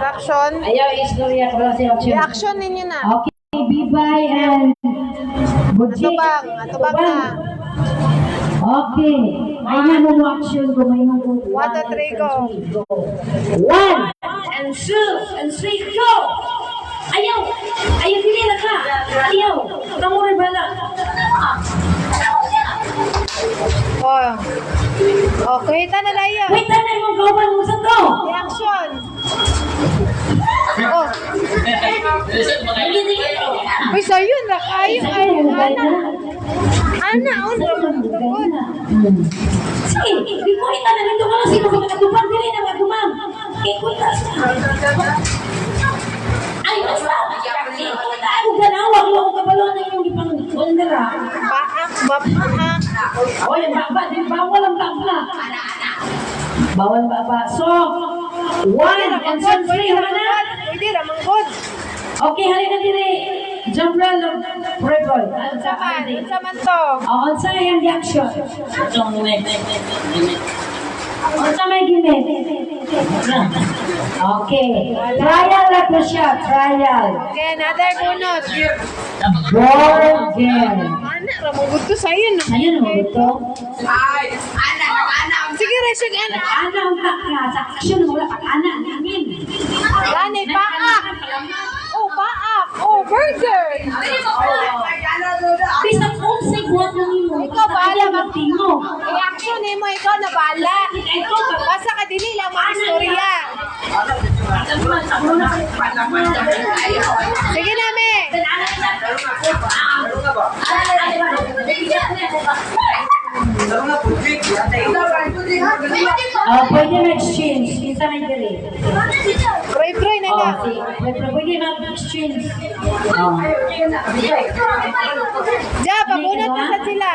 Reaction. Ayaw, istorya ko lang sa action. Reaction ninyo na. Okay, Bibay and Butchik. Atubang na. Okay. May mo action ko. May mo 1, 2, 3, go. 1 and 2 and 3, go! Ayaw! Ayaw, dili na ka! Ayaw! Kamu rin bala! Oh, kuhita na lang yan. Wait, tanay mo gawan mo sa to! Reaction. Oh. Uy, sa'yo na kayo. Ay, Ana, sige, ikuita na nito ka lang sino ka magkatupang dili na magumang. Ikuita sa ay, basta. Ikuita ako ganawa. Ako kabalon na yung ipang wandera. Baak, bapak. Oy, baba, di bawal ang baba. Bawal baba. So, 1 and 3, Hana. Hindi, ramangkod. Okay, halika diri. Jump roll of Playboy. Unsa man to? Unsa yung reaction? Unsa may gimit? Okay. Trial na po siya. Trial. Okay, another bonus. Borgen. Ana, ramangkod to sa'yo, no? Ayun mo ito. Sige, Resig, ana. Ana ang takra. Sa action mo wala pag-ana. Namin. Lani, baak. Oh, baak. Oh, burger. Bisa kung sigwat ng imo. Ikaw bahala magtingo. Reaction ni mo, ikaw na bala. Basta ka dili lang mga istorya. Sige na, me. Pwede na-exchange. Isa may dili. Pray-pray na lang. Pwede na-exchange. Ja, pabunot na sa sila.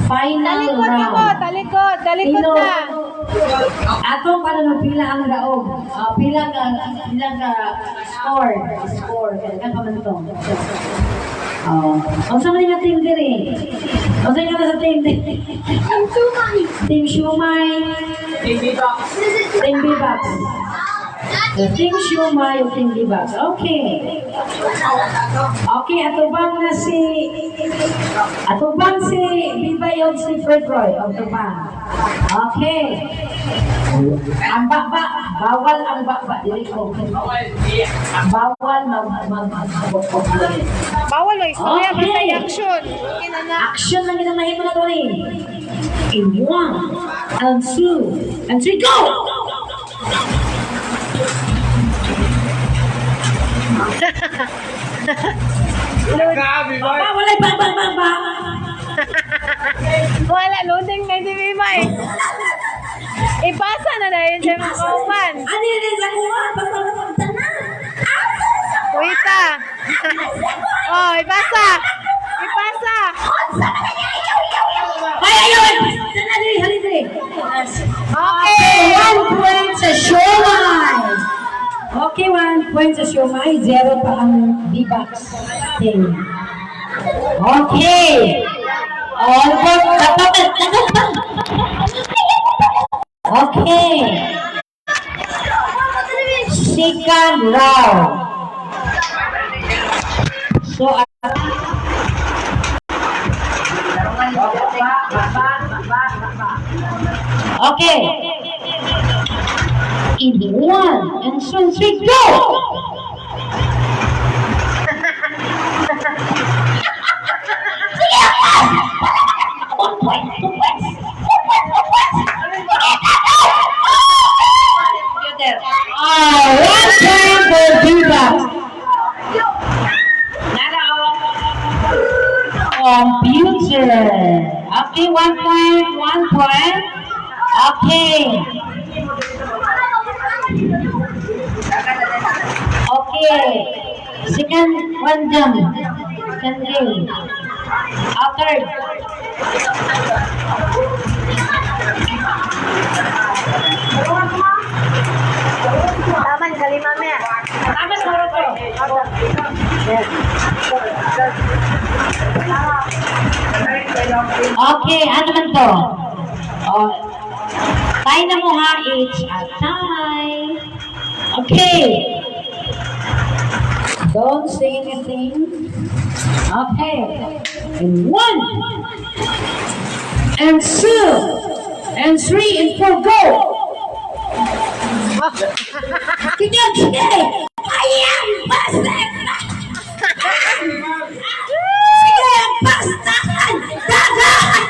Final Talikod na ko, round. talikod na. Ato para no pila ang daog. Pila ka score. Kan pa man to. Ang sama nga team diri. Ang sama nga sa team diri. Team Shumay. Team Bibax. Team Shumay o Team Bibax. Okay. Okay, atubang si Bibay o si Fred Roy. Atubang. Okay. Ang bakba, bawal ang bakba. Dili ko. Bawal Bawal mo istorya, Okay. basta reaction. Ina na. action lang kita mahimo na to ni. In 1 and 2 and 3, go! Baba, wala baba. Wala, loading na hindi Mimay. Ipasa na na yun sa mga kauman. Ano yun sa kuha? Pagpapagpagta na. Kuhita. Oh, ipasa. Ipasa. Ay, ayaw! Halidri. Okay. 1 point sa Showmai. Okay, 1 point sa Showmai. 0 pa ang D-Box team. Okay. All point. Okay. Second round. So, okay. In 1 and 2, 3, go! One time for Viva. Computer. Okay, 1 point, 1 point. Okay. Okay. Second one jump. Second game. Third. Taman, kalima mo yan. Tama sa ko. Okay, ano man to? Oh, tayo na mo ha, each a time. Okay. Don't say anything. Okay. And 1, and 2, and 3, and 4, go! Sige, sige! Ayan, basta! Sige, basta! Dagan!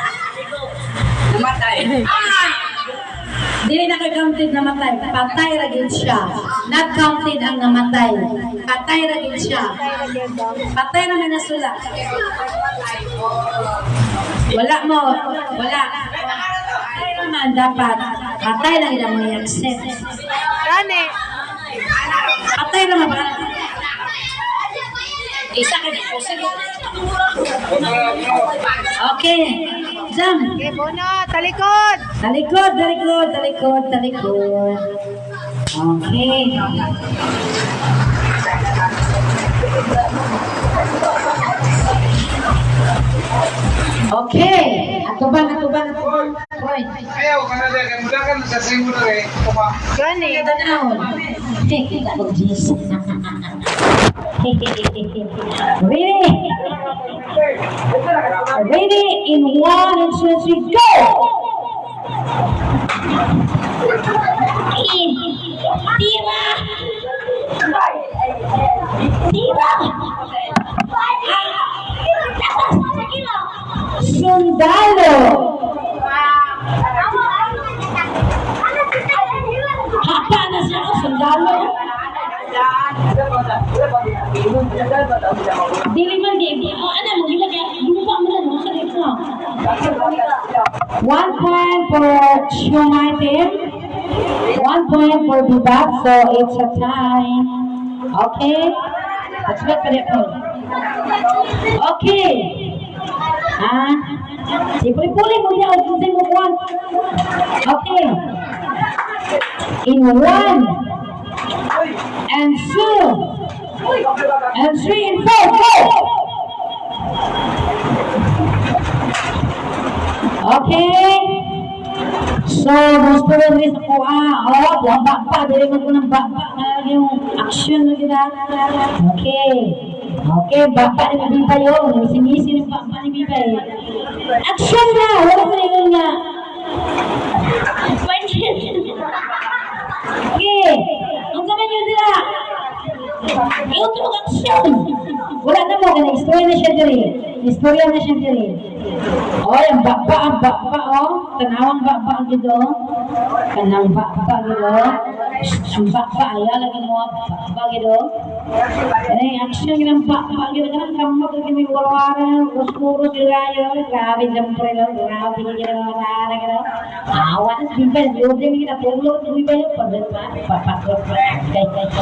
Namatay. Dili naka-counted namatay. Patay ragin siya. Not counted ang namatay. Patay ragin siya. Patay naman na sula. Wala mo. Wala. Patay naman dapat. Patay lang ilang may accept. Gani. Patay naman ba? Isa ka dito. Okay. Jump. Okay, Bono. Talikod. Talikod, talikod, talikod, talikod. Okay. Okay. Atuban, atuban, atuban. Hoy. Ayaw, kanada, mula ka sa simo na rin. Gani. Down. Oh, Jesus. Ready? Ready in 1 and 2 and 3, go! Tira! Tira! Sundalo! Hapa na siya, sundalo? Dili man di. Oh, ano mo gilagay? Bumaba mo lang sa dito. 1 point for Shumai team. 1 point for Bibab. So it's a tie. Okay. Let's wait for the point. Okay. Sipuli-puli mo niya. Ubusin mo 1. Okay. In 1 and 2 and 3 and 4, go! Okay. So, gusto rin rin sa kuha. Baba, dali mo ko ng baba. Yung action na gina. Okay. Okay, baba ni Bibay yun. Sinisi ng baba ni Bibay. Action na! Wala ko rin nga. Okay. Ang sama nyo nila. Yung action. Wala na mo. Istorya na siya diri. Istorya na siya diri. O, yung bakba, o. Tanawang bakba gido. Kanang bakba gido. Ang bakba, ayaw lagi mo. Bakba gido. Yung action ng bakba gido. Kanang kamot lagi may warwara. Rus-murus gilayo. Grabe jampre lo. Grabe gido. Rara gido. Awan na bibel. Yode mi kita tulog. Bibel. Padat pa. Papatrot pa.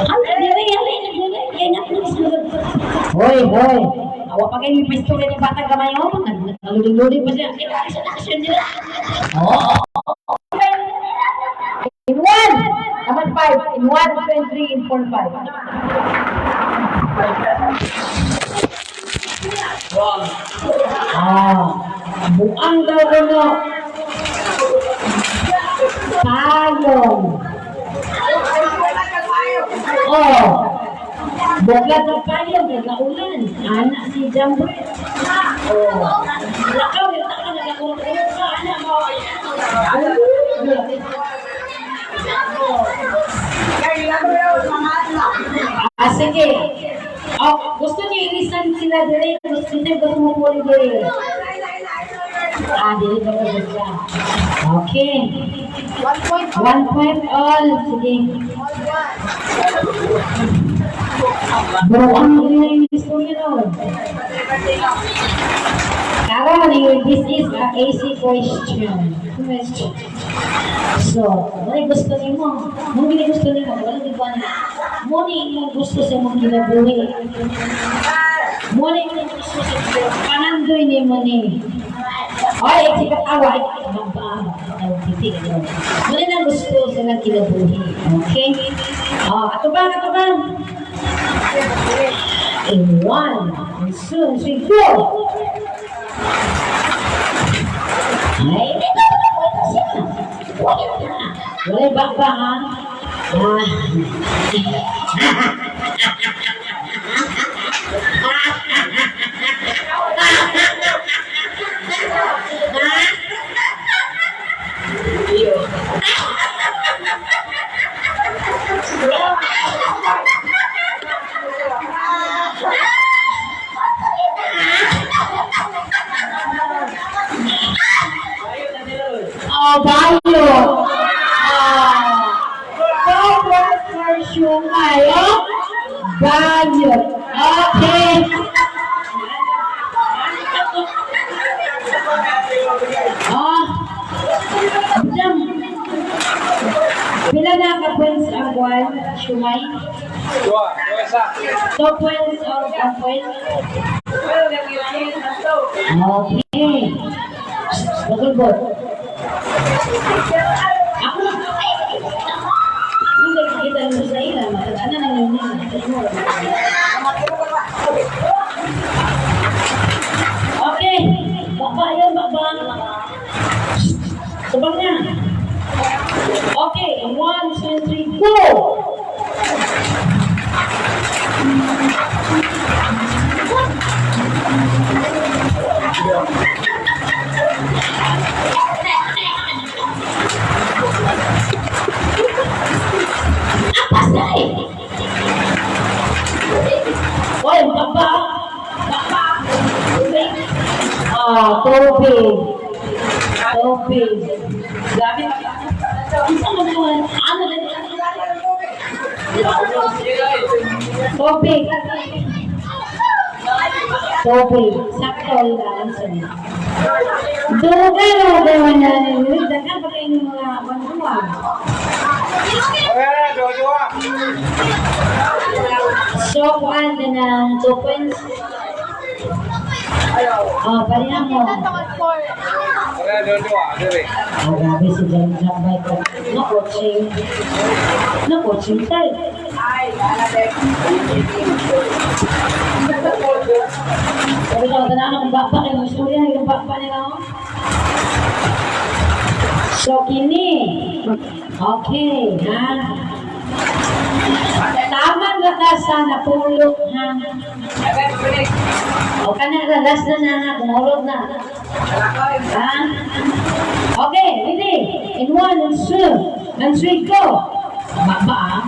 Ang diri. Hoy, hoy. Awa pa kayo yung pistol ni batang kamay mo. Naluding-luding pa siya. Action nila. Oh. In 1. Naman 5. In 1, 2, and 3, in 4, 5. Buang daw ano. Tayong. Oh. Buklat ng payong, nagkaulan. Anak si Jambre. Oh. Lakaw, nagkaulan. Anak mo. Sige. Gusto niyo ilisan sila dire. Gusto mo muli dire. Dire ba siya? Okay. 1 point all. Sige. Bro, ano yung istorya nun? Karon, this is a AC question. So, wala gusto niyo mo. Mung gini gusto niyo mo, wala diba niyo. Muna yung gusto sa mong ginabuhi. Muna yung gusto sa panandoy niyo mo ni. Ay, sikat awa. Muna na gusto sa nang ginabuhi. Okay? Ato ba? In 1, and 2, and 3, 4. Ay, dito na po ito siya. Wala ba ha? Oh, bayo. Focus for siomay. Oh, bayo. Okay. Oh, jam. Pila na ka points ang buwan, siomay? Dua isa. 2 points of a point. Okay. Bagulbot. Ako na. Yung nagkikita mo sa ila, matandaan na lang yun. Okay. Baba yan, baba. Sabang na. Okay. 1, 2, 3, go! Oy, baba! Baba! Tubig. Tubig. Grabe. Isa mo naman. Ano na? Tubig. Tubig. Sakto lang sa niya. Dugan o gawan na nila. Dagan pa kayo ng mga bantuan. Okay, dua. So, kuhaan na ng 2 points. Parihan mo. Okay, dua. Dire. Grabe si Jan Jambay ko. No coaching. No coaching tayo. Sabi ko, tanaan akong bapa kayo. Istorya na yung bapa nila. So, kini. Okay, ha? Tama nga ka sa napulog, ha? O ka na, lalas na na, kumulog na. Ha? Okay, ready? In 1, and 2, and 3, go! Baba,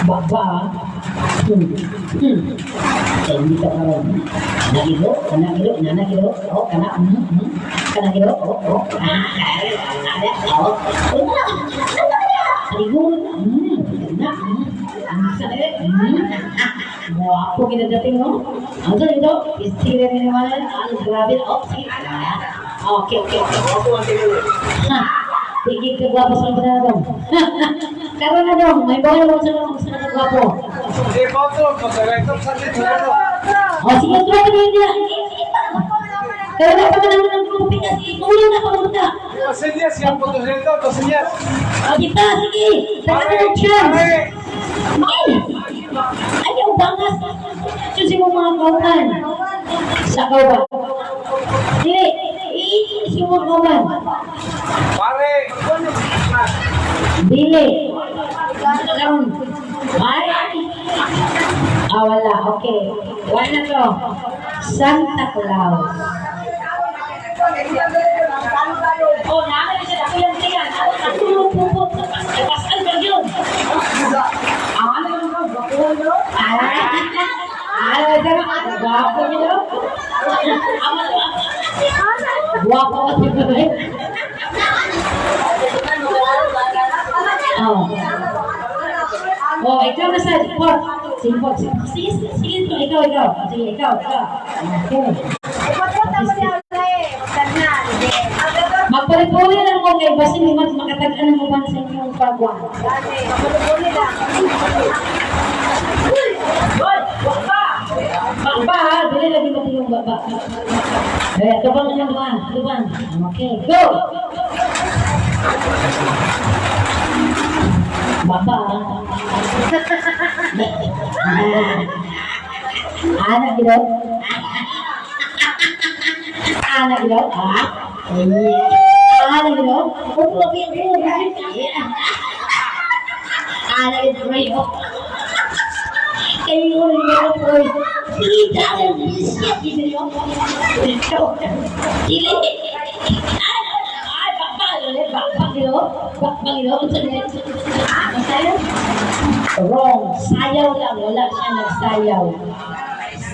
baba. Hindi ka parang nanagilo, nanagilo, oh, kanagilo, oh, Guwapo kinadating mo. Ang ito dito, istira ni naman, ang grabe, okay. Tigil ka gwapo sa mga dong. Karoon na dong, may bawa mo sa mga gwapo. Di foto, pagkakaitom sa dito. Sige, tuwa ka din nila. Karoon na pa ka naman ng grupi kasi, kulang na pagpunta. Pasinyas, yung foto dito, pasinyas. Kita, sige. Taka na ng chance. Ayaw bangas. Susi mo mga kauman. Sa kauban. Dili, iinis yung mga kauman. Pare. Dili. Karoon. Ay. Wala. Okay. Wala to. Santa Claus. Oh, namin siya. Ako yung tingnan. Ako yung pupot. Pasal ba yun? Ano yung gwapo nyo? Gwapo nyo? Gwapo ka nyo? Oh, ikaw na sa support. Support. Sige, ikaw. Sige, ikaw. Okay. Magpalipuli lang ko kay Basin mas makatag-an mo ba sa inyong pagwa. Baba ha, dili lagi mati yung baba. Tubang na yung duwan. Okay, go! Baba ha. Anak gitu. Anak gitu. Anak gitu. Nag-pray ako. Kayo rin mga po. Kita na siya. Dili. Ay, bakbagilo. Wrong. Sayaw lang. Wala siya nagsayaw.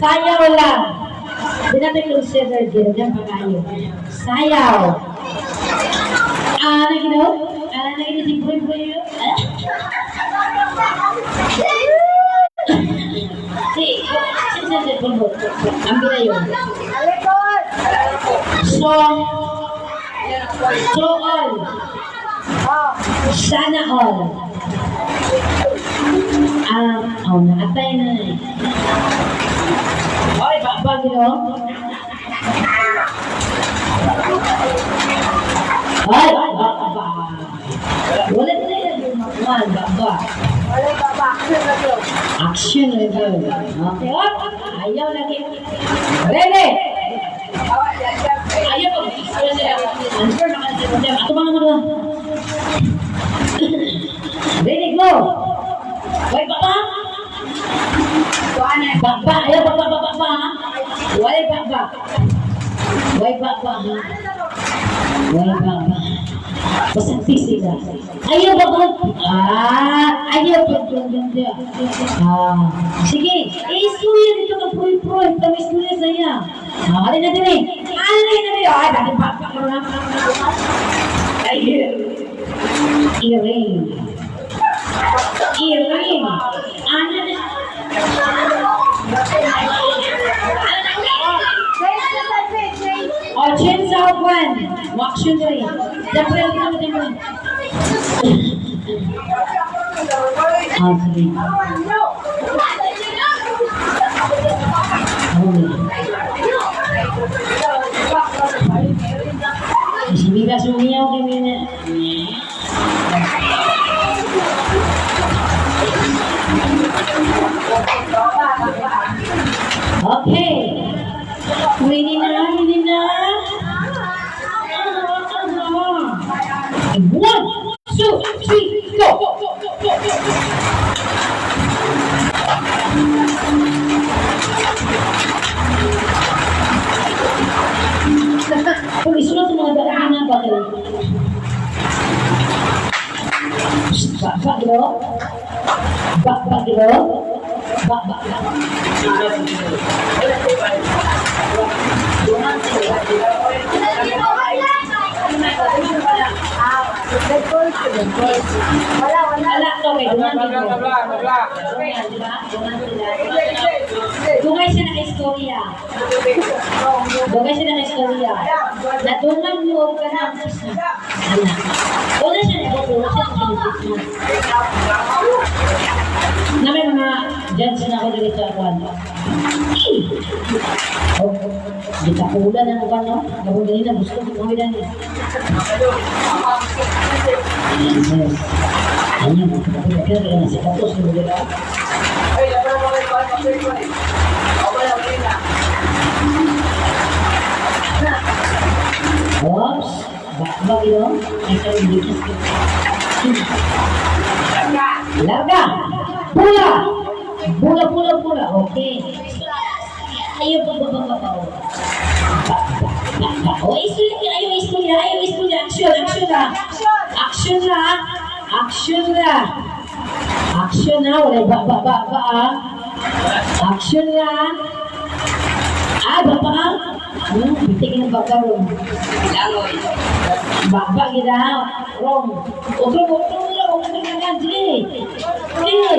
Sayaw lang. Hindi natin consider din. Diyan pa kayo. Sayaw. Nagino si Boy. Ambil na yun. Alikod! So all. Oh. Sana all. Nakatay na eh. Oy, bakbag yun. Ay, bakbag. Wala na yan. Bakbag. Wala ba ba? Action review. Okay, ayaw lagi. Ready? Ayaw pag answer naman sa problem. Ato mga mga. Ready, go. Wait, baba. Baba, ayaw baba. Wait, baba. Basta sila. Ayaw ba? Ayaw pa dia. Sige. Istorya dito ka pro. Tama istorya saya. Alin na din eh. Ay, bakit pa? Earring. Ano na? Change out one. Action 3. Siyempre, din mo. Sige. Sige ka sumiyaw kami na. Okay. Ready na. 1, 2, 3, go! Pulis mo mga daan na bakit? Bakbagilo. Wala to kay Dungay siya na istorya. Nadungan mo ka na ang sisna. Wala siya na ito. Na may mga judge na ako dito sa kwan. Di ka pula na kwan, no? Gawin ganina, gusto ko kumilan eh. Ayan, kaya na si Katos na mga. Oops, bakbag yun. Ay, sabi dito. Larga! Pula! Okay. Ayaw pa. Oh, istorya. Action na. Wala ba. Action na. Baba. Bitigin ng bagaro. Baba kita. Wrong. Huwag na Sige.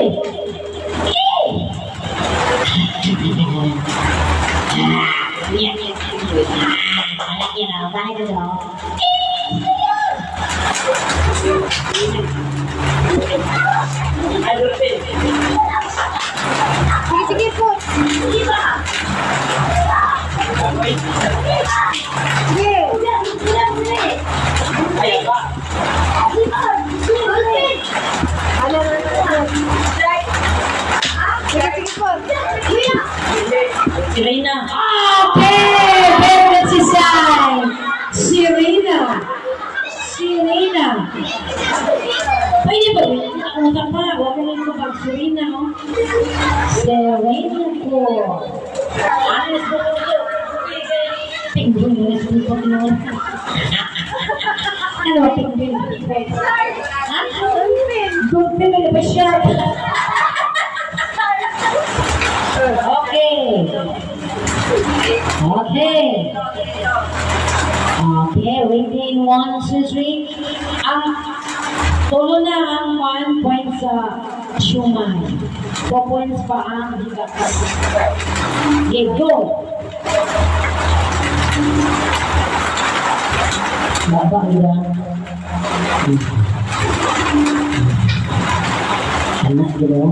Sige po. Si Reyna. Okay! Very good si Sai. Si Reyna. Pwede ba? Nakautak pa. Huwag ko. Anis ko ko. Tingin mo na sa noon. Ano ba tingin? Ha? Dolphin na ba siya? Okay. Okay. Okay, ready in 1, 2, 3. Tulo na ang 1 point sa siumay. 4 points pa ang higakas. Okay, go. Baba yan. Anak gitu.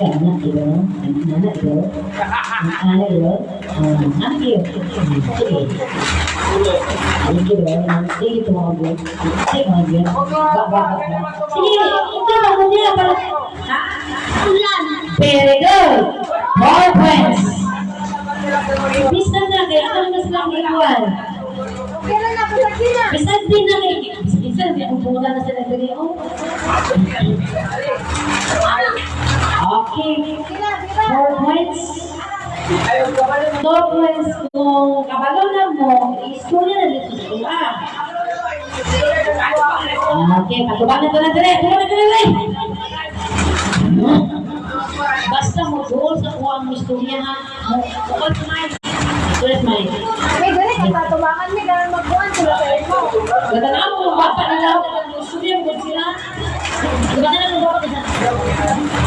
Anak gitu. Anak gitu. Anak gitu. Anak gitu. Anak gitu. Nanti gitu mau gue. Cek mau gue. Baba. Sini, itu lagunya apa? Very good. 4 points. Bisa na kaya ano mas lang ikuan. Kailan na po sa kina? Bisa din na kaya. Bisa din ang pumunta na sa nagdali. Okay. 4 points. 2 points kung kabalonan mo, istorya na dito sa sila. Okay, patubahan na ito na dire. Basta mo doon sa kuha ang istorya ha. Bukod kumain. Sulit main. May gani kay patubangan mi ganun magkuhan sila sa imo. Ganda na mo, bata nila. Istorya mo sila. Diba na lang mo bata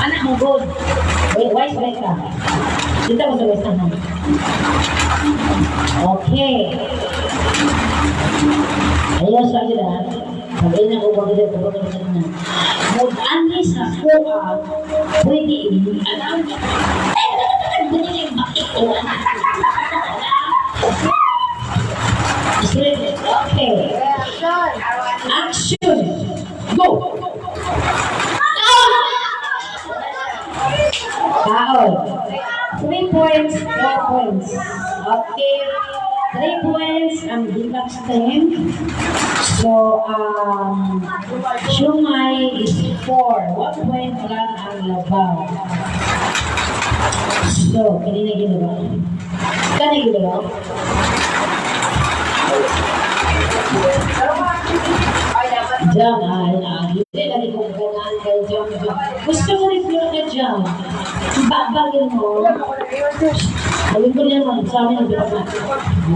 anak mo good. Wait, wise break ka. Dito mo sa wise na. Okay. Ayos sa sila. Sabihin na ko bagay ko bagay na. Mag-ani sa kuha, pwede alam. Bunyi yung bakit ko. Okay. Action. Go. Kaon. 3 points, 4 points. Okay. 3 points ang deluxe team. So, siumay is 4. 1 point lang ang labaw. So, kanina ginawa. Kanina ginawa. Jam, hindi lagi kong ganaan kay Jam. Gusto mo rin ka Jam. Bagay mo. Ayun ko naman, sa amin ang bilang natin.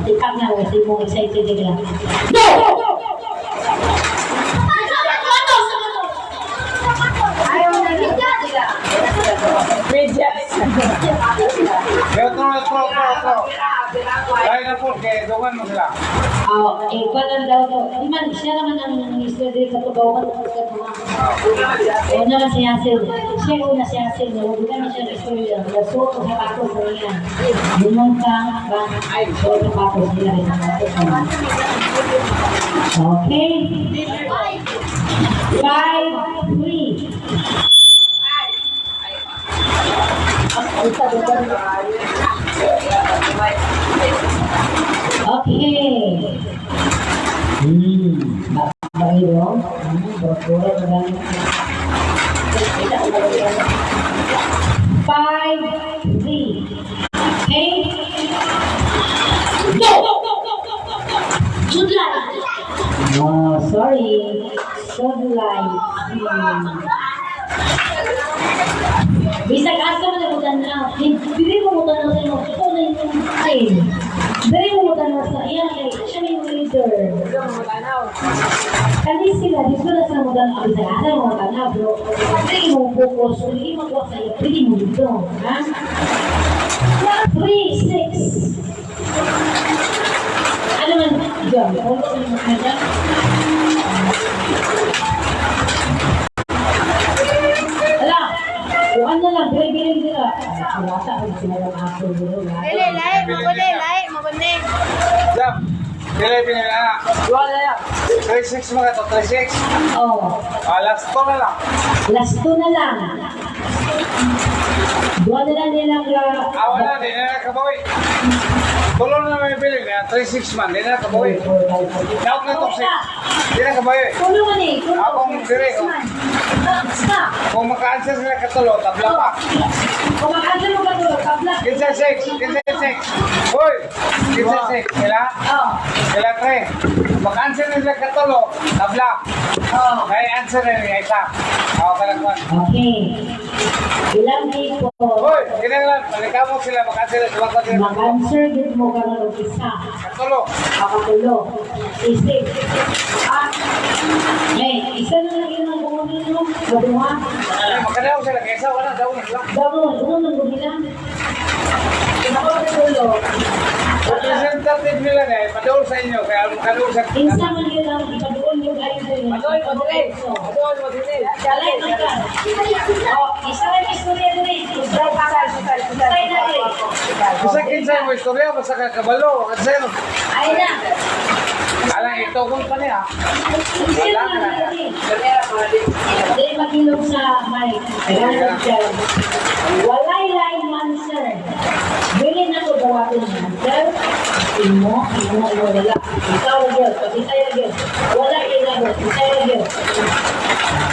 Tipak na, kasi mo excited nila. Go! Ayaw na media. Otro. Dahil na po, kaya doon mo sila. Ikaw lang daw to. Di man, siya naman ang minister din sa pagbawakan ng mga mga. Una lang si Hasil. Siya una si Hasil. Huwag namin siya istorya. Lasot o sapatos sa niya. Bumuntang ba? So, sapatos nila rin ang sapatos. Okay. 5, 3. Okay. Bagay dong. Berpura dengan 5, 3. Okay. Go. Sudlay. Oh, sorry. Sudlay. Bisag asa mo na mutanaw. Hindi mo mutanaw sa iyo. Ito na yung time. Hindi mo mutanaw sa iya. Siya na yung leader. Kali sila, dito na sa mutanaw. Bisag asa mo mutanaw. Pero hindi mo focus. Hindi mo magwak sa iyo. Hindi mo dito. 3, 6. Ano man? Diyan. Hold on mo na dyan. Kuhan na lang, bilay nila. Wasa ko sila ng aso nila. Lay, mabunay. Jam, pinili na. Duwa na yan. 3-6 mga to, 3-6. Oo. Last 2 na lang. Last 2 na lang. Duwa na lang nilang Wala, di na nakabawi. Tulong na may bilhin niya, 3-6 man, hindi na kabawi. Naok na to 6. Hindi na kabawi. Tulungan eh. Akong dire, oh. Stop. Kung maka-answer sila katulo, tabla pa. Kung makaanswer mo ba ito, tabla. 15-6. Hoy! 15-6. Sila? Oo. Sila 3. Maka-answer na sila katulo, tabla. Oo. May answer na niya isa. Ako ka lang kwan. Okay. Ilang tipo. Hoy! Kinanglan, balikan mo sila, maka-answer na sila katulo. Mag-answer din mo ka ng isa. Katulo. Makatulo. Isip. Isa na lang yun ang bumunin mo. Baduha. Ay, makadaw sila, kaysa wala, daw na sila. Bago, nang bumila. Nakapatulo. Representative nila na eh, padol sa inyo, kaya makadaw sa... Insa man yun ang ipadoon yung ayun din. Padol, madali. Dalay na ka. Isa lang yung istorya din eh. Isay na eh. Basta kinsay mo istorya, basta kakabalo, at sa'yo. Ay na. Alang ito kung pa niya. Wala na. Dahil magilog sa mic. Walay line man, sir. Bilin na ko gawain niya. Sir, imo, wala. Ikaw agad, pag-isay agad. Wala ilado, isay agad.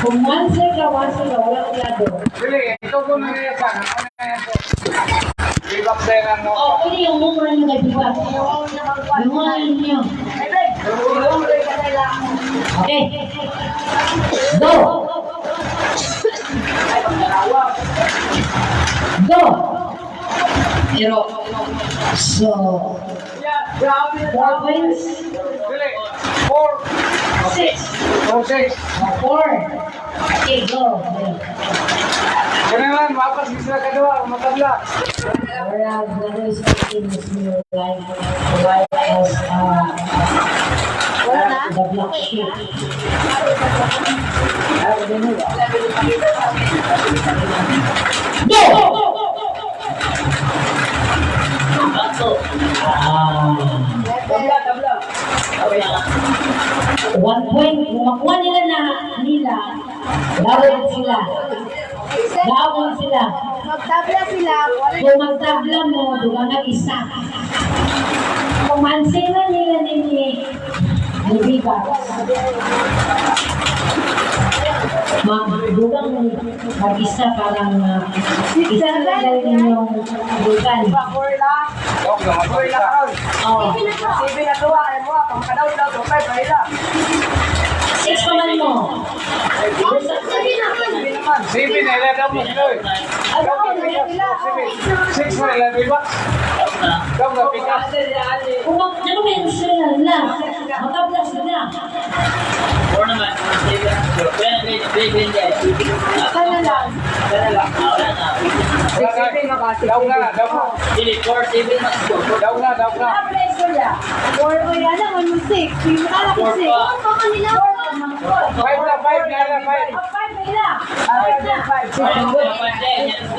Kung man sir gawasin ka, wala ilado. Dili, ito kung nangyayasa, ano na yan to? Ibak sa'yo ng no. O, pwede yung mumura niyo kay Diba. Yung mga ninyo. Okay. Go! Go! Pero, so, province, Dili, 4. 6, 4-6. 4. Okay, go. Ganun lang, mapas sila kadua, matabla. Our brothers and sisters like as the black sheep. One point, kung makuha nila dawin sila. Dawin sila. Magtabla sila. Kung magtabla mo, dugang na isa. Kung mansina nila ni Biba, dugang mag-isa parang isa na dahil ninyong dugan. Dok, mapas ka. Oh. 6 naman mo. 7 na ilan daw mo sila eh. Daw na pick up, 7. 6 na ilan, diba? Daw na pick up. Kung nag-mention na, matabla sila. Sana lang. Daw na. Daw na. Or yan naman yung 6. Yung kala ko 6. Five na ilan, 5.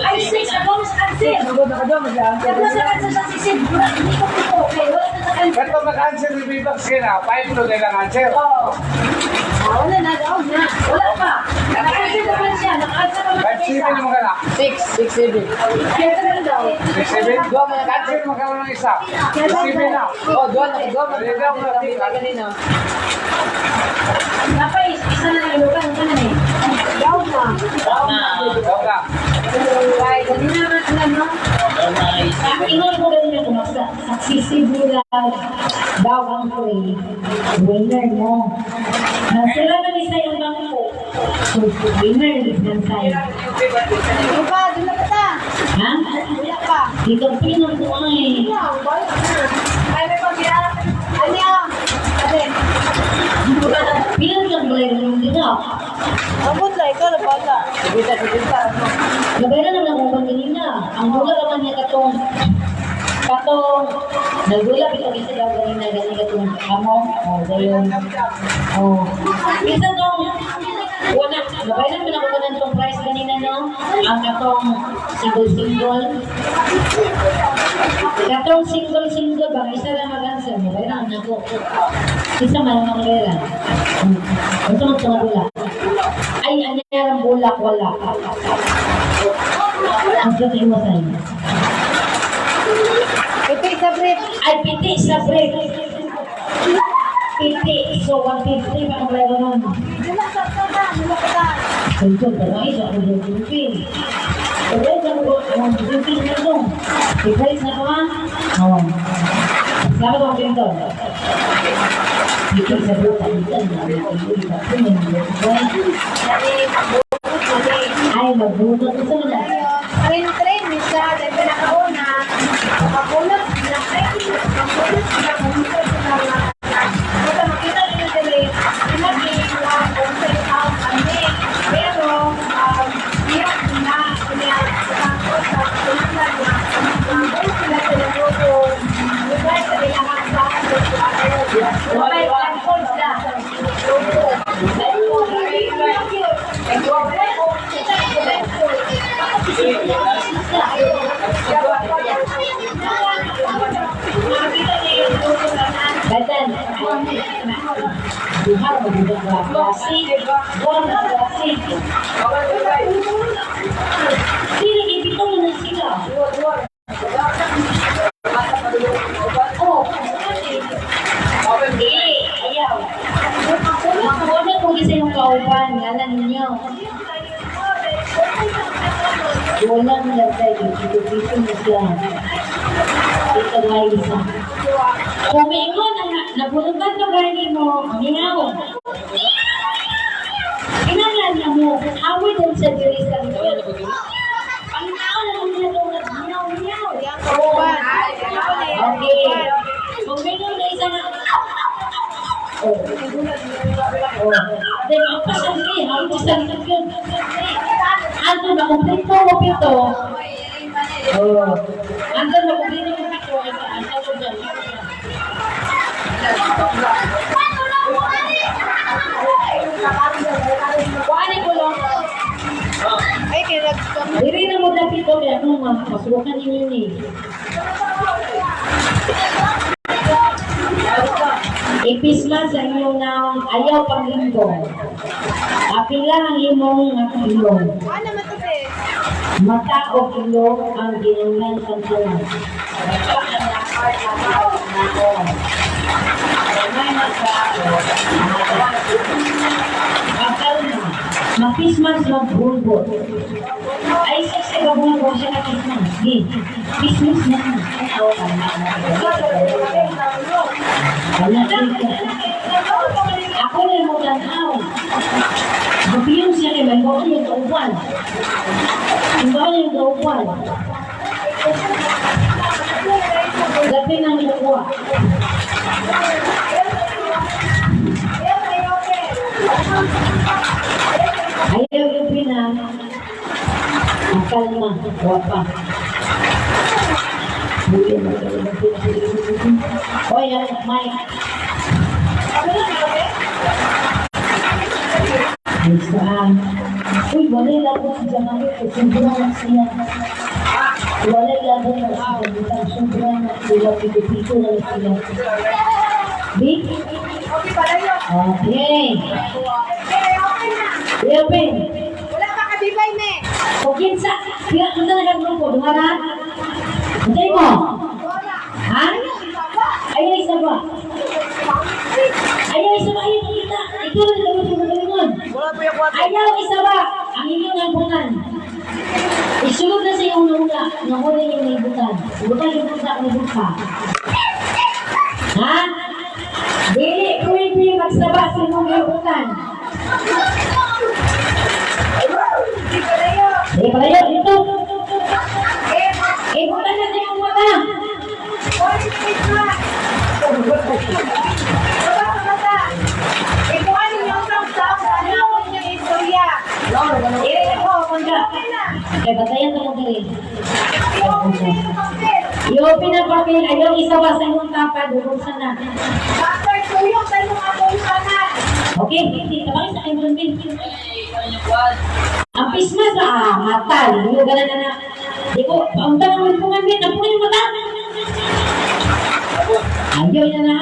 Ay, 6 ako, sa 6. Tapos sa kansa sa 6. Hindi ko po. Okay, wala na sa kansa. Ba't pa mag-answer ni Bibax kina? 5 na ilang answer. Wala na, daw na. Wala pa. Naka-answer naman siya. Naka-answer naman 5-7 siya. naman ka na. 6-7. Answer naman daw. 6-7? Answer mo ka ng isa. 6-7 na. Doon na. Daw na pick up. Napay, isa na lang ilugan. Ano na eh? Daw na. Daw na. Ay, ganina naman alam mo. Ingon mo ganina kung nagsisibulan daw ang play. Winner mo. Sila na isa yung bangko. Winner ng side. Diba? Doon na ba ta? Ha? Wala pa. Dito pinong ko ay. Ay, may pag-iarap. Ano yan? Ate. Pinong kang balay ng dito. Abot lang. Ikaw na bala. Nabayaran naman akong pagkanina. Ang dula naman niya katong nagdula ito kasi daw kanina ganyan katong among dayon minsan tong wala nabayaran mo na ko ganun tong price kanina no ang katong single baka isa lang mag-answer nabayaran na ko isa man ang nabayaran ito magtungadula ay anyarang bulak wala ang sabi mo sa'yo Ito sa brief. Ay, piti sa brief. Piti. So, 150 pa ang laro nun. Nilakad ka na, nilakad. Ito, dalawa isa ako ng Pilipin. Pero ito ang Pilipin na ito. Ipalit na ko ha? Oo. Sabi ko ang pinto. Piti sa brief. Ay, magbutot ko sa mga. Train, misa, dahil pinakauna. Makapunod, pinakain, makapunod, pinakapunod, Kita makita nyo sila, pinagi kung sa isang kami. Pero, hirap na sila sa tulungan na kung sila sila grupo, lugar sa kailangan sa akin. May platform sila. Badan, Tuhan membuka klasi, bukan klasi. Tidak itu dengan sila. Oh, ayaw. Makuha ko kasi yung kauban, ngalan ninyo. Walang lagay dito na siya. Ito nga isa. Kung may ingon, nabulutan ka gani mo, mingaw. Kinangan na mo, awit din sa diri sa dito. Ang tao na mo nila doon, mingaw. Okay. Kung may ingon na isa na, then ang pasangli, ang pasangli yun. Ando na kumplito mo pito. Ando na kumplito mo pito. Ando ko dyan. Kuhanin ko lang. Ay, kaya Diri na mo na pito kaya kung masukan ninyo ni. Ipisma sa inyong naong ayaw paglinggo. Apila ang imong ilong. ano matabi? Mata o ilong ang ginungan sa tuwan. Mapismas magbulbot. Ay, sa gabungan ko siya na pismas. Pismas na. Ako na mo tanaw. Bupiyong siya rin, may bawa yung kaupan. Yung bawa yung kaupan. Gabi ng luwa. Ayaw yung pina. Ang kalma, wapa. Hoy, Mike. Uy, walay labo si Jamali. Sobrang lang siya. Walay labo na si Jamali. Sobrang lang siya. Pito-pito lang siya. Big? Okay, pala yun. Okay. Okay na. Open. Wala pa kabibay na eh. O kinsa, kaya kung talagang grupo, dumaran? Hintay mo? Wala. Ha? Ayaw isa ba? Ayaw isa ba? Ayaw kita. Ikaw na dapat sa magalingon. Wala pa yung water. Ayaw isa ba? Ang inyong nagbutan. Isulog na sa iyong nauna. Nahuli yung nagbutan. Bukan yung buta ang buta. Ha? Dili, pwede magsaba sa iyong nagbutan. Hindi pala yun. Di pala yun, ito. Eh, Bukan na sa iyong mata. What is this one? Bata. Ikuha ninyo ang taong ano yung istorya. Ito, pagka. Okay na. Kaya batayan ka mo dali. I-open na yung papel. I-open ang papel. Ayaw isa ba sa iyong kapad. Buksan na. Doctor, tuyok tayo ng atong kanan. Okay, tabang sa iyong bin. Ang pisma sa matal. Yung gana na. Di ko, paunta naman po nga bin. Napungan yung mata. Ayaw na na.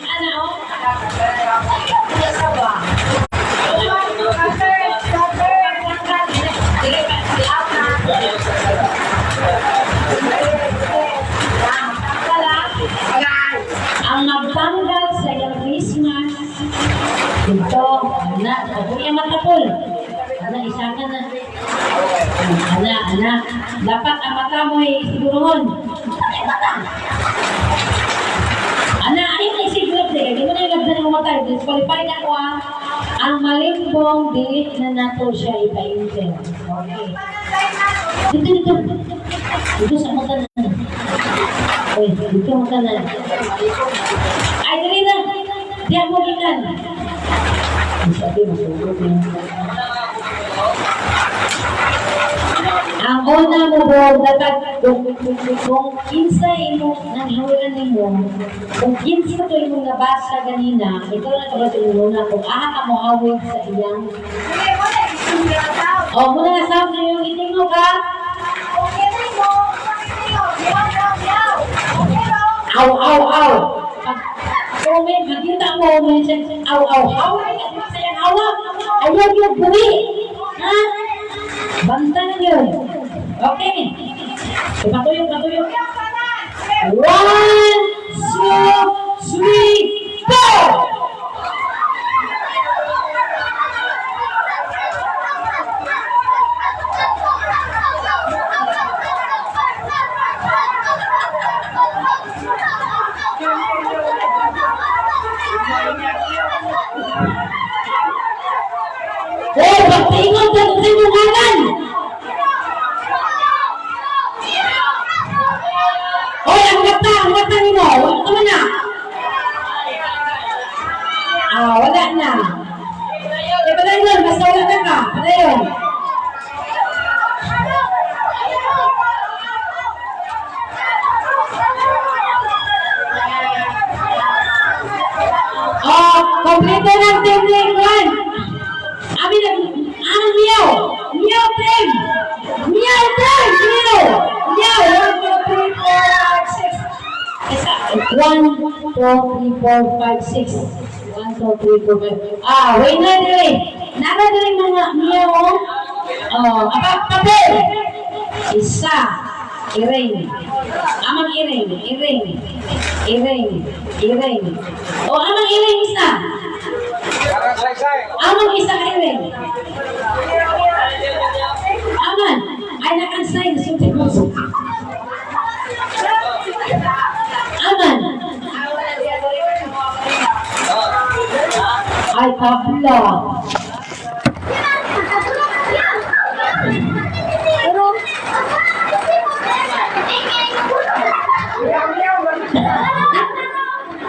Ana, oh. Anak, dapat ang mata mo ay sigurohon. Anak, ano yung isigurot eh? Di mo na yung labdan ng matay. Disqualified ako ah. Ang malimbong dilit na nato siya ipa-intel. Okay. Dito. Dito sa mata na. Uy, dito mata na. Ay, dali na. Di ako gikan. Sabi, masugod yun. Ang una mo po, dapat kung kinsa imo nang hawilan mo, kung kinsa to imo nabasa ganina, ito na ito sa imo na, kung ka mo hawid sa iyang. O, muna nga sa akin yung iting mo ka? Aw. Kung may makita mo, may aw. Hawid ka sa iyang hawak. Ayaw yung buwi. Ha? Banta na yun. Okay. Patuyok. 1, 2, 3, go! Oh, pagtingon ka sa inyong hanan! Oy, ang mata nimo, wala ka man na. Wala na. Padayon, basta wala ka. Padayon. Kompleto ng technique 1. Meow team! 1, 2, 3, 4, 5, 6. Isa. 1, 2, 3, 4, 5, 6. 1, 2, 3, 4, 5. Wait na dili. Nara dili mga meow. Papel. Isa. Iring. Amang iring. Amang iring isa. Amang isa iring. Aman. Ay, nakansay. Aman. Ay, Pablo.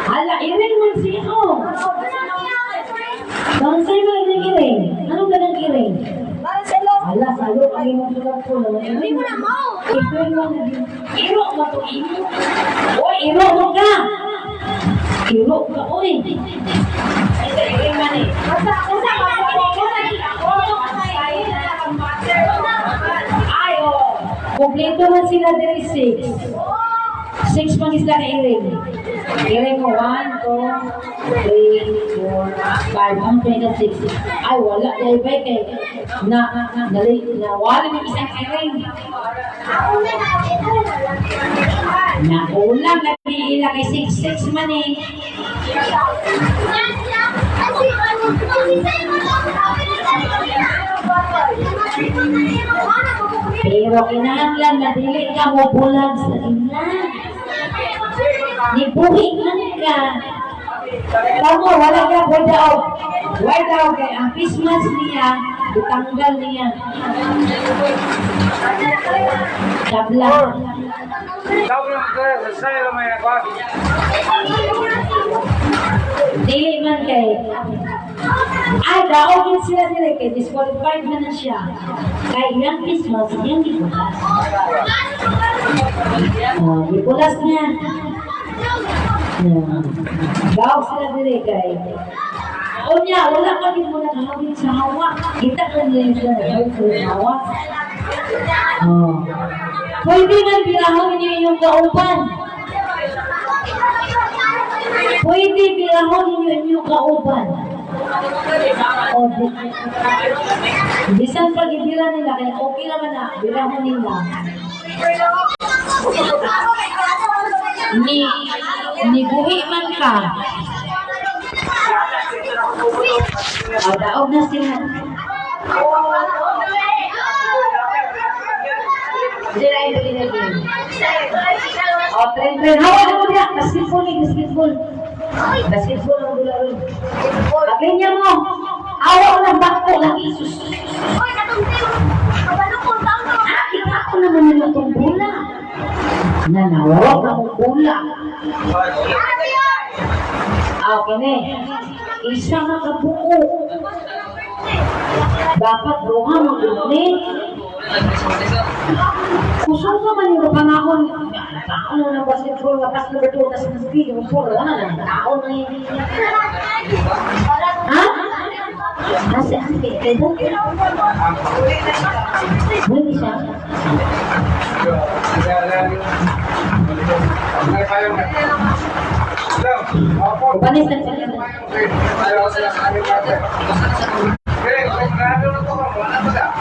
Hala, iring mo siya. Bansay mo iring. Anong ganang iring? Hala, salo kami mo sulat po. Hindi mo na mo. Iro mo to. Oy, iro mo ka. Iro ka, oy. Ay, sa iring man eh. Ay, kompleto man sila dari 6. 6 pang isla na iring. Iring mo 1, 2, 3, 4, 5. Ang 26. Ay, wala. Dahil ba kay wala may isang iring. Naulang lagi ilagay 6 man eh. Pero kinahanglan madili ka mo bulag sa ina. Nibuhi man ka. Kamu wala ka daw. Why daw kay ang Christmas niya ditanggal niya. Tabla. Dili man kay. Ay, daogin sila kay disqualified na siya. Kay yung Christmas, yung ipulas. Ipulas niya. Daog sila kay. O niya, wala ka din mo nakahawin sa hawa. Kita ka nila siya nakahawin sa hawa. Pwede man bilahon niyo yung kauban. Pwede bilahon niyo yung kauban. Bisan pag ibila nila, kaya okay naman na, bilahon nila. Ni buhi man ka. Daog na sila. dire game. Oh, tren. Hawak mo dia. Basketball ni, basketball. Basketball ang gula rin. Pagay niya mo. Hawak mo ng bakto lagi. Sus. Kita ko naman nila itong bola. Nanawag na mong bola. Okay na. Isa na kabuko. Dapat doha mag-group. Kusong ka man yung panahon. Taon na ng basketball, kapas na betul, tas na speed, yung polo, wala na, taon na yun. Ha? Kasi, kaya hindi siya. Panis na siya.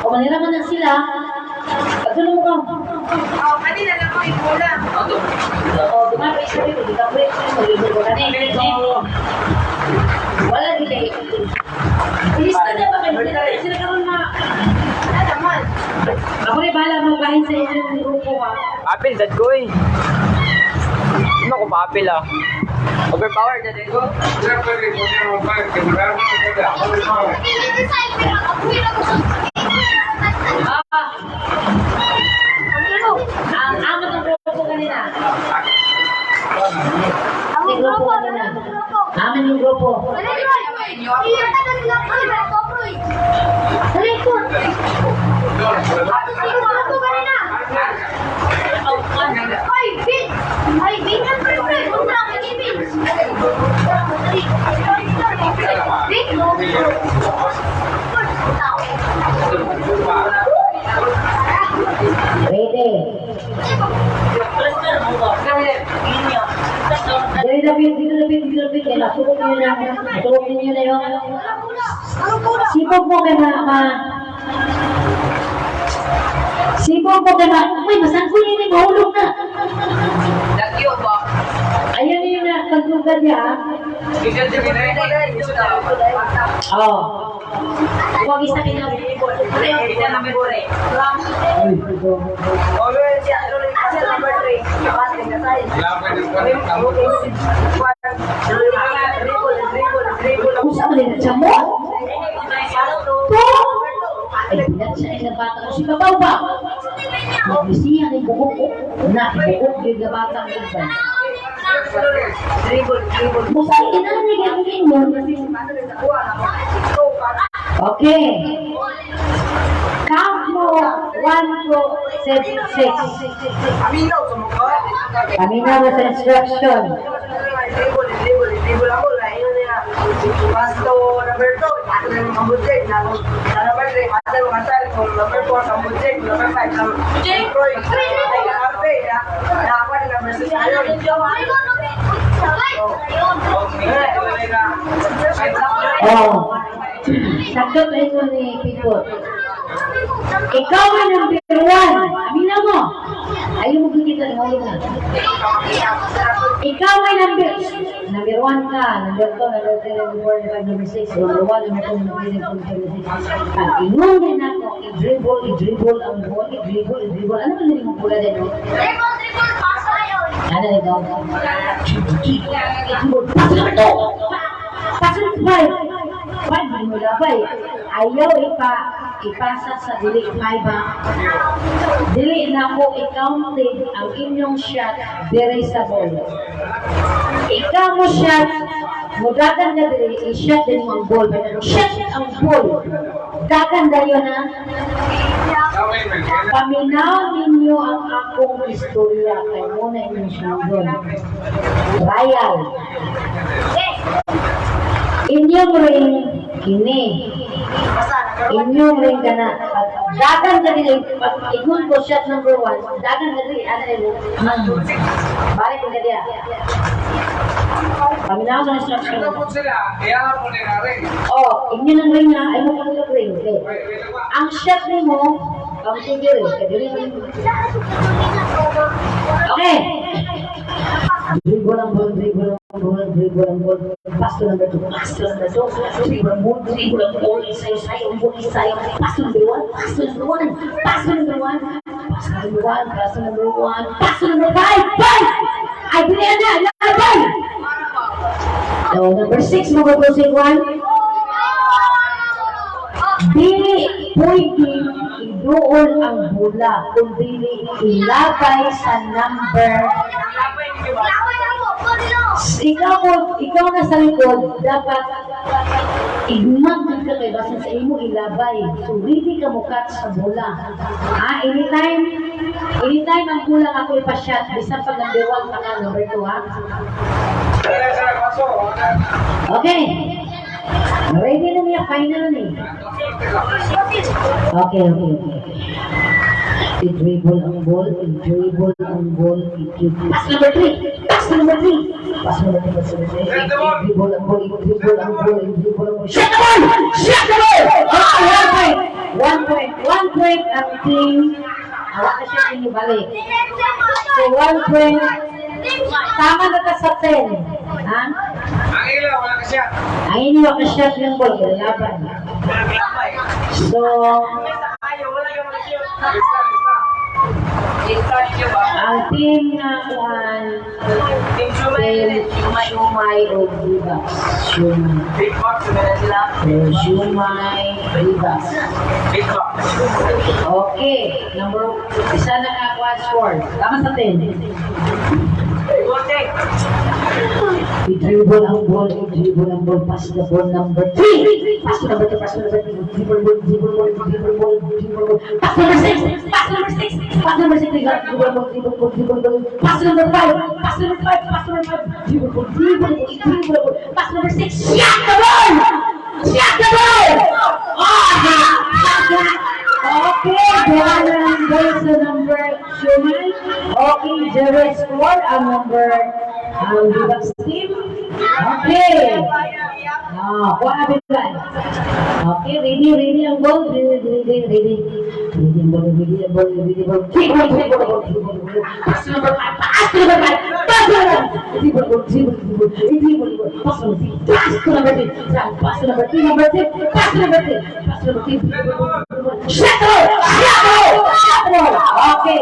O, manira man na sila. Pagdulong mo ka. Kanina lang ko yung bola. O, dumapay siya dito. Di ka break siya. Malibol ko ka na. Wala di kayo. Ilista niya ba kayo? Sila ka rin na. Wala naman. Ako rin bahala mo kain sa inyo yung grupo ha. Apil, dad ko eh. Ano ko pa-apil ah? Overpower, dad ko. Ang amat ng grupo kanina. Ang grupo kanina. Amin yung grupo. Ready. Dito lapit. Kaya natulog ninyo na yun. Sipog mo kay Sipog mo kay uy, masangko yun yung mahulog na. Lagyo ba? Ayan yun na, kaglugan niya ah. Oo. Huwag isa kinaw. Kita namin po rin. Ay, ito. Kung saan ka rin siya mo? Ay, pinat siya ay nabata ko si Babaw ba? Magbisihan ay bukok ko. Bukok yung nabatang iban. Musa inanig ang inyo. Okay. Count mo 1, 2, 7, 6. Kami na sa instruction. Pasto number 2, ato na yung kabudjek. Number 3, ato yung kasal. Number 4, kabudjek. Number 5, kabudjek. Ay, kakampi. Nakakuha na number 6 ngayon. Oh. Sakto pa ito ni Pipot. Ikaw ay number 1. Amina mo. Ayaw mo kita ng ulo na. Ikaw ay number 1 ka. Number 2, number 3, number 4, number 5, number 6. Number 1, number 2, number 3, number 4, number 6. At inom din ako. I-dribble ang ball. I-dribble. Ano ba nila mong pula din? Ano na daw? I-dribble. Pasok 5. Wag mo labay. Ayaw ipasa sa dili 5 ba? Dili na ko i-counted ang inyong shot dire sa ball. Ikaw mo shot, mudagan na dili i-shot din mo ang ball. Shot ang ball. Dagan dayo na. Paminaw ninyo ang akong istorya kay muna inyong sundon. Trial. Inyong ring kini. Inyong ring gana. Dagan ka din. Pag igun ko shot number 1, dagan ka din. Ano rin? Balik ko ka diya. Paminaw sa instruction. Oh, inyo ng ring na. Ay mo kang ring. Ang shot rin mo, ang sige rin. Okay. Dribble ang ball, dribble. dribble ang ball. Pass to number 2, pass to number 2. Dribble ang ball, isayo, ang ball, isayo. Pass to number 1, pass to number 1, pass to number 1. Pass to number 1, pass to number 1, pass to number 5, 5! Ay, pilihan na, laban! So, number 6, mag-closing 1. Dili pwede iduol ang bola kung dili ilabay sa number. Ikaw na sa likod, dapat igmag ka kay basin sa imo ilabay. So, really ka mukat sa bola. Anytime ang bola ako ipa-shot, bisan pag number 1 pa ka, number 2 ha. Okay. Ready na niya, final na eh. Okay. I-dribble ang ball, i-dribble. Pass number 3! Pass number 3! Pass number 3. I-dribble ang ball. Shot the ball! Shot the ball! One point ang team. Awak na siya inibalik. So, 1 point. Tama na ka sa 10. Ha? Ang ilaw, wala ka siya. Ang iniwa ka shot ng ball, laban. So, ang team na team Shumay o Rivas. Shumay Rivas. Okay, isa na ka score. Tama sa 10. I-dribble ang ball, pass the ball number 3. Pass to number 2, dribble ball. Pass number 6, pass number 6, dribble ball. Pass number 5, dribble ball. Pass number 6, shot the ball! Okay, Joanna ang ball sa number Shumay. Okay, Jerry score ang number ang Rivas team. Okay. Kuha na bilan. Okay, ready ang ball. Ready ang ball. Pass number 5. Pass number 3. Okay.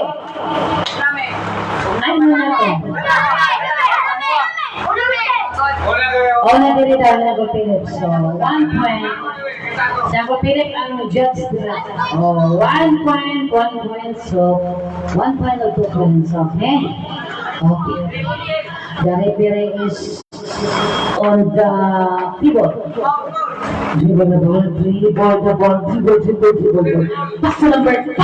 Ay mo na to. Ona diri daw na ko Philip. So, 1 point. Sa ko Philip ang judge dira. 1 point. So, 1 point or 2 points. Okay. The referee is on the keyboard. Dribble the ball. Pass to number 2.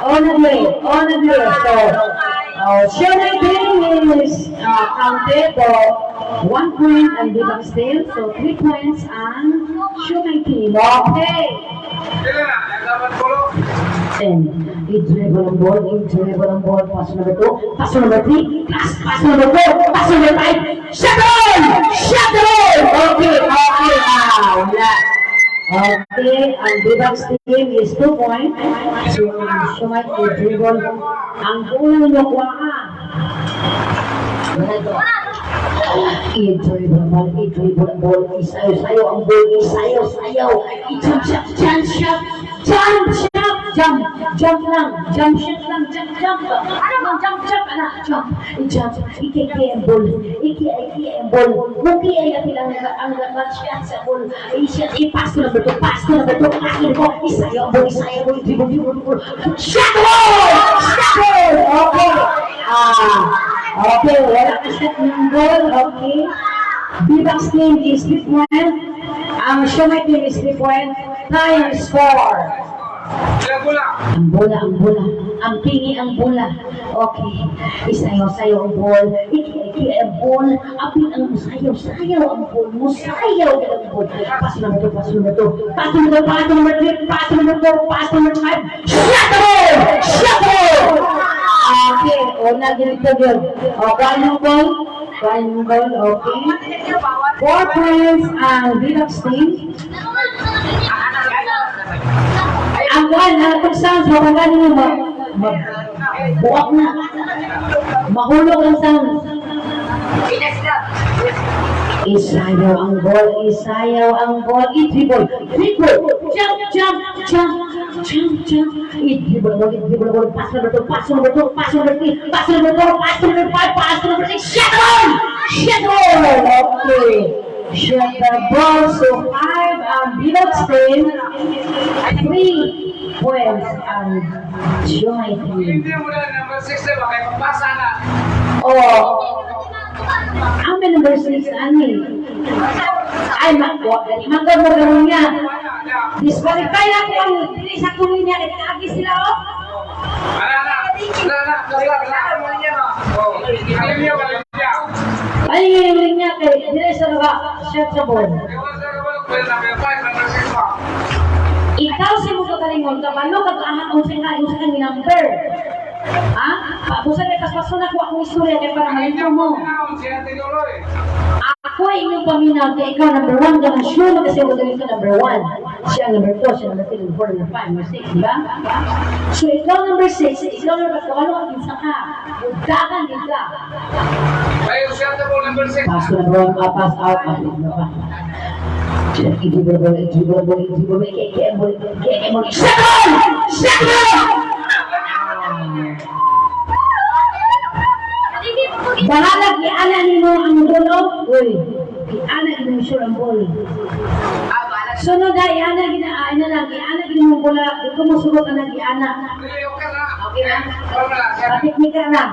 On the so, Shumay team is counted for 1 point and Rivas team. So, 3 points and Shumay team. Okay. And i-dribble ang ball, pass number 2, pass number 3, pass number 4, pass number 5, shot the ball! Okay, wala. Okay, ang Rivas team is 2 points. So, Shumay i-dribble ang ulo ng kuhaan. I-dribble ang ball, isayo ang ball, jump lang, jump shot lang, jump. Ano bang jump, jump, ikikaya ang ball, muki ay lang ang shot sa ball, i-pass to number 2, isayo ang ball, dribble, shot the ball! Okay, wala ka shot ng ball, okay. Rivas team is 3 points, ang Shumay team is 3 points, time score. Ang bola. Ang pingi ang bola. Okay. Isayaw ang ball. Iki ang ball. Apin ang sayaw ang ball. Musayaw ang ball. Pass number 2. Pass number 3. Pass number 4. Pass number 5. Shot the ball! Okay. Nagilito yun. Kuhaan yung ball. Okay. 4 points ang Rivas team. Ang kuhan, kung saan, so kung gano'n mo Buwak na. Mahulog lang sa isayaw ang ball, isayaw ang ball, i-dribble, dribble, jump, jump, jump, jump, jump, i-dribble, pass number 2, pass number 2, pass number 3, pass number 4, pass number 5, pass number 6, shot on! Shot on! Okay. Shot the ball, so 5 ang Bilox team, 3 points ang Joy team. Hindi mo na number 6 na ba? Kaya pagpasa na. Oh, ang may number 6 ani. Ay, magkakaroon niya. Disqualify ako ang bilis sa tuloy niya. Nag-aagi sila, oh. Ay, ngayon niya kay bilis sa shot sa ball. Ikaw si mo kakalingon ka, balo kag-ahat ang sa kanyang number. Ha? Busan may kaspaso na ko akong istorya kaya para malito mo. Ako ay inyong paminaw kaya ikaw number 1 ka ng sure kasi ako galing ka number 1. Siya number 2, siya number 3, number 4, number 5, number 6, diba? So ikaw number 6, ikaw number 5, kawalo ka kinsa ka. Magdagan din ka. Pass to number 1, pass out, pass out. Dribble, bahalag i-ana nimo ang dulo. Uy, i-ana nimo sure ang ball. Sunod ay i-ana nimo bola. Ikaw mo sugot ang i-ana. Okay na? Patiknika na.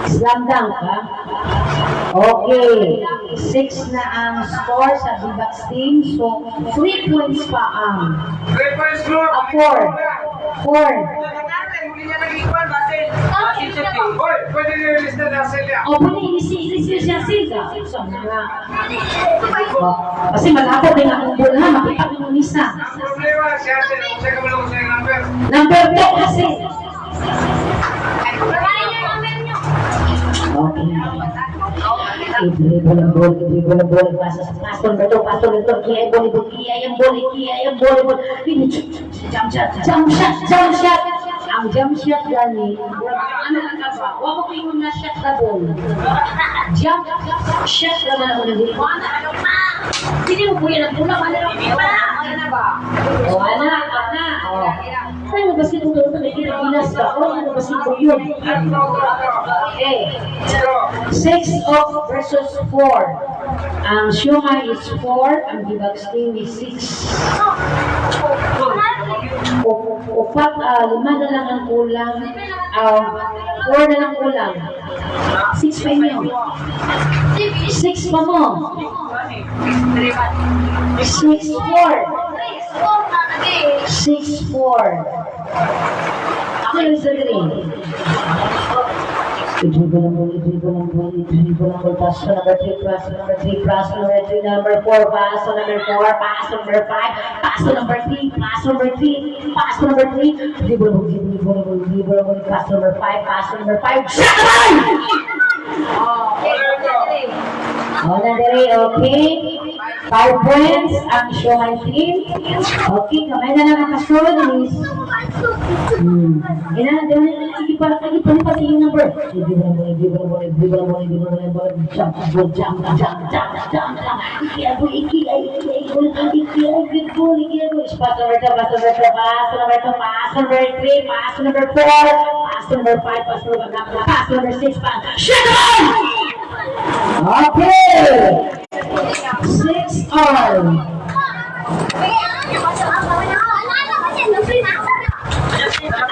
Slam dunk ha? Okay. 6 na ang score sa Bibax team. So, 3 points pa ang 4. Pwede nyo yung lista na sila. O, pwede inisip siya sila. Kasi malapot din akong bola ha. Makita ko yung isa. Ang problema siya, siya ka malong sa number. Number 2 kasi. Okay. Dribble ang ball, pass number 2, kiya yung ball, jump shot. Ang jump shot gani, ano ka ba? Wala ko yung na shot na ball. Jump shot naman ako nag hindi mo po yan ang bola, wala na ba? O, anak. Ano ba si Tuto na Pilipinas ka? O, ano ba si Tuyo? Okay. 6 versus 4. Ang Siomay is 4, ang Bibax team is 6. Upat, 5 na lang ang kulang. 4 na lang kulang. 6 pa inyo. 6 pa mo. 6-4. 6-4. Ako yung sa green. Dribble ang ball, pass to number 3, pass to number 3, pass to number 3, number 4, pass to number 4, pass to number 5, pass to number 3, pass to number 3, pass to number 3, dribble, pass to number 5, pass to number 5, shot on! Okay. 5 points ang Siomay team. Okay, kamay na lang ang kasunod is lagi pa yung number. Okay. 6 on.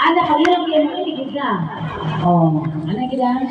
Ada kalian yang ini kita. Oh, anak kita.